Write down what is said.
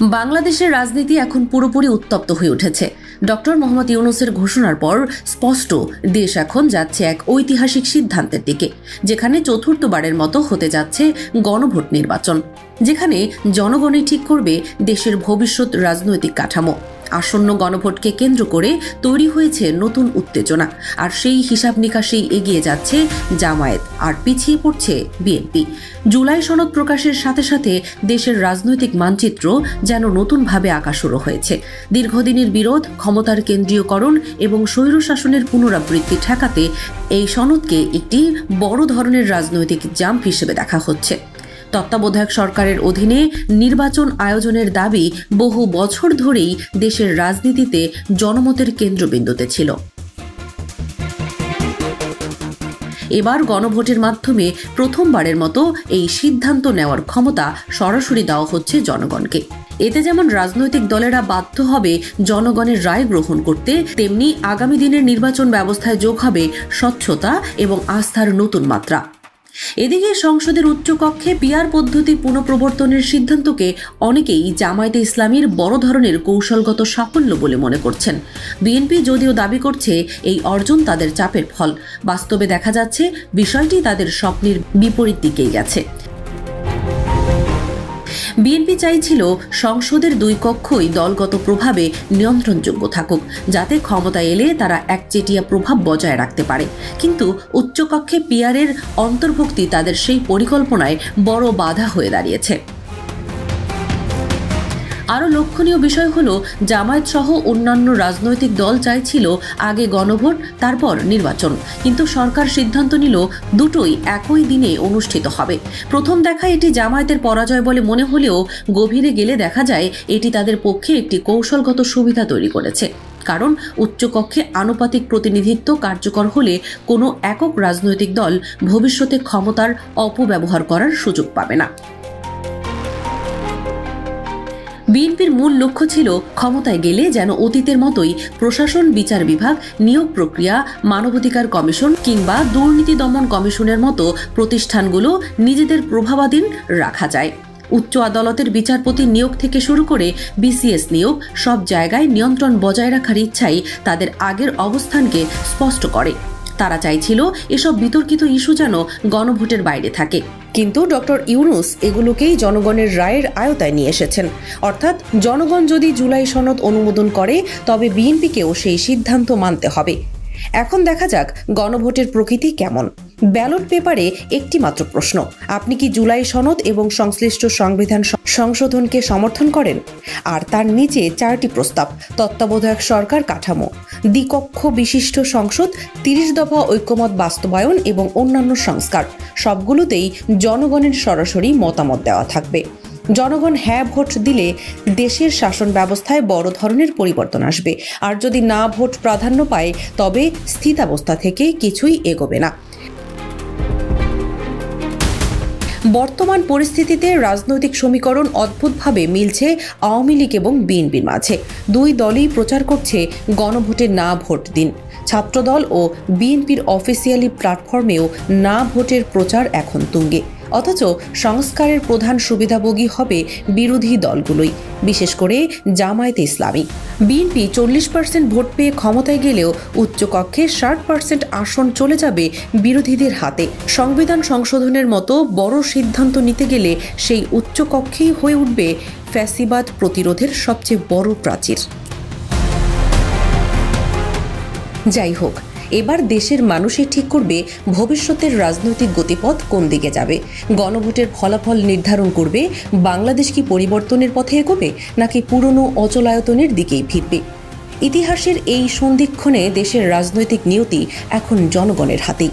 বাংলাদেশের রাজনীতি এখন পুরোপুরি উত্তপ্ত হয়ে উঠেছে। ডক্টর মোহাম্মদ ইউনূসের ঘোষণার পর স্পষ্ট দেশ এখন যাচ্ছে এক ঐতিহাসিক সিদ্ধান্তের দিকে, যেখানে চতুর্থবারের মতো হতে যাচ্ছে গণভোট নির্বাচন, যেখানে জনগণই ঠিক করবে দেশের ভবিষ্যৎ রাজনৈতিক কাঠামো। আসন্ন গণভোটকে কেন্দ্র করে তৈরি হয়েছে নতুন উত্তেজনা, আর সেই হিসাব নিকাশেই এগিয়ে যাচ্ছে জামায়াত আর পিছিয়ে পড়ছে বিএনপি। জুলাই সনদ প্রকাশের সাথে সাথে দেশের রাজনৈতিক মানচিত্র যেন নতুনভাবে আঁকা শুরু হয়েছে। দীর্ঘদিনের বিরোধ, ক্ষমতার কেন্দ্রীয়করণ এবং স্বৈরশাসনের পুনরাবৃত্তি ঠেকাতে এই সনদকে একটি বড় ধরনের রাজনৈতিক জাম্প হিসেবে দেখা হচ্ছে। তত্ত্বাবধায়ক সরকারের অধীনে নির্বাচন আয়োজনের দাবি বহু বছর ধরেই দেশের রাজনীতিতে জনমতের কেন্দ্রবিন্দুতে ছিল। এবার গণভোটের মাধ্যমে প্রথমবারের মতো এই সিদ্ধান্ত নেওয়ার ক্ষমতা সরাসরি দেওয়া হচ্ছে জনগণকে। এতে যেমন রাজনৈতিক দলেরা বাধ্য হবে জনগণের রায় গ্রহণ করতে, তেমনি আগামী দিনের নির্বাচন ব্যবস্থায় যোগ হবে স্বচ্ছতা এবং আস্থার নতুন মাত্রা। এদিকে সংসদের উচ্চকক্ষে পিআর পদ্ধতি পুনঃপ্রবর্তনের সিদ্ধান্তকে অনেকেই জামায়াতে ইসলামীর বড় ধরনের কৌশলগত সাফল্য বলে মনে করছেন। বিএনপি যদিও দাবি করছে এই অর্জন তাদের চাপের ফল, বাস্তবে দেখা যাচ্ছে বিষয়টি তাদের স্বপ্নের বিপরীত দিকেই গেছে। বিএনপি চাইছিল সংসদের দুই কক্ষই দলগত প্রভাবে নিয়ন্ত্রণযোগ্য থাকুক, যাতে ক্ষমতায় এলে তারা একচেটিয়া প্রভাব বজায় রাখতে পারে। কিন্তু উচ্চকক্ষে পিআরের অন্তর্ভুক্তি তাদের সেই পরিকল্পনায় বড় বাধা হয়ে দাঁড়িয়েছে। আরও লক্ষণীয় বিষয় হল, জামায়াত সহ অন্যান্য রাজনৈতিক দল চাইছিল আগে গণভোট তারপর নির্বাচন, কিন্তু সরকার সিদ্ধান্ত নিল দুটোই একই দিনে অনুষ্ঠিত হবে। প্রথম দেখায় এটি জামায়াতের পরাজয় বলে মনে হলেও গভীরে গেলে দেখা যায় এটি তাদের পক্ষে একটি কৌশলগত সুবিধা তৈরি করেছে। কারণ উচ্চকক্ষে আনুপাতিক প্রতিনিধিত্ব কার্যকর হলে কোনো একক রাজনৈতিক দল ভবিষ্যতে ক্ষমতার অপব্যবহার করার সুযোগ পাবে না। বিএনপির মূল লক্ষ্য ছিল ক্ষমতায় গেলে যেন অতীতের মতোই প্রশাসন, বিচার বিভাগ, নিয়োগ প্রক্রিয়া, মানবাধিকার কমিশন কিংবা দুর্নীতি দমন কমিশনের মতো প্রতিষ্ঠানগুলো নিজেদের প্রভাবাধীন রাখা যায়। উচ্চ আদালতের বিচারপতি নিয়োগ থেকে শুরু করে বিসিএস নিয়োগ, সব জায়গায় নিয়ন্ত্রণ বজায় রাখার ইচ্ছাই তাদের আগের অবস্থানকে স্পষ্ট করে। তারা চাইছিল এসব বিতর্কিত ইস্যু যেন গণভোটের বাইরে থাকে, কিন্তু ডক্টর ইউনূস এগুলোকেই জনগণের রায়ের আয়তায় নিয়ে এসেছেন। অর্থাৎ জনগণ যদি জুলাই সনদ অনুমোদন করে, তবে বিএনপিকেও সেই সিদ্ধান্ত মানতে হবে। এখন দেখা যাক গণভোটের প্রকৃতি কেমন। ব্যালট পেপারে একটি মাত্র প্রশ্ন, আপনি কি জুলাই সনদ এবং সংশ্লিষ্ট সংবিধান সংশোধনকে সমর্থন করেন? আর তার নিচে 4টি প্রস্তাব: তত্ত্বাবধায়ক সরকার কাঠামো, দ্বিকক্ষ বিশিষ্ট সংসদ, 30 দফা ঐক্যমত বাস্তবায়ন এবং অন্যান্য সংস্কার। সবগুলোতেই জনগণের সরাসরি মতামত দেওয়া থাকবে। জনগণ হ্যাঁ ভোট দিলে দেশের শাসন ব্যবস্থায় বড় ধরনের পরিবর্তন আসবে, আর যদি না ভোট প্রাধান্য পায় তবে স্থিতাবস্থা থেকে কিছুই এগোবে না। বর্তমান পরিস্থিতিতে রাজনৈতিক সমীকরণ অদ্ভুতভাবে মিলছে আওয়ামী লীগ এবং বিএনপির মাঝে। দুই দলই প্রচার করছে গণভোটে না ভোট দিন। ছাত্রদল ও বিএনপির অফিসিয়ালি প্ল্যাটফর্মেও না ভোটের প্রচার এখন তুঙ্গে। অথচ সংস্কারের প্রধান সুবিধাভোগী হবে বিরোধী দলগুলোই, বিশেষ করে জামায়াতে ইসলামী। বিএনপি 40% ভোট পেয়ে ক্ষমতায় গেলেও উচ্চকক্ষে 60% আসন চলে যাবে বিরোধীদের হাতে। সংবিধান সংশোধনের মতো বড় সিদ্ধান্ত নিতে গেলে সেই উচ্চকক্ষেই হয়ে উঠবে ফ্যাসিবাদ প্রতিরোধের সবচেয়ে বড় প্রাচীর। যাই হোক, এবার দেশের মানুষই ঠিক করবে ভবিষ্যতের রাজনৈতিক গতিপথ কোন দিকে যাবে। গণভোটের ফলাফল নির্ধারণ করবে বাংলাদেশ কি পরিবর্তনের পথে এগোবে নাকি পুরনো অচলায়তনের দিকেই ফিরবে। ইতিহাসের এই সন্ধিক্ষণে দেশের রাজনৈতিক নিয়তি এখন জনগণের হাতেই।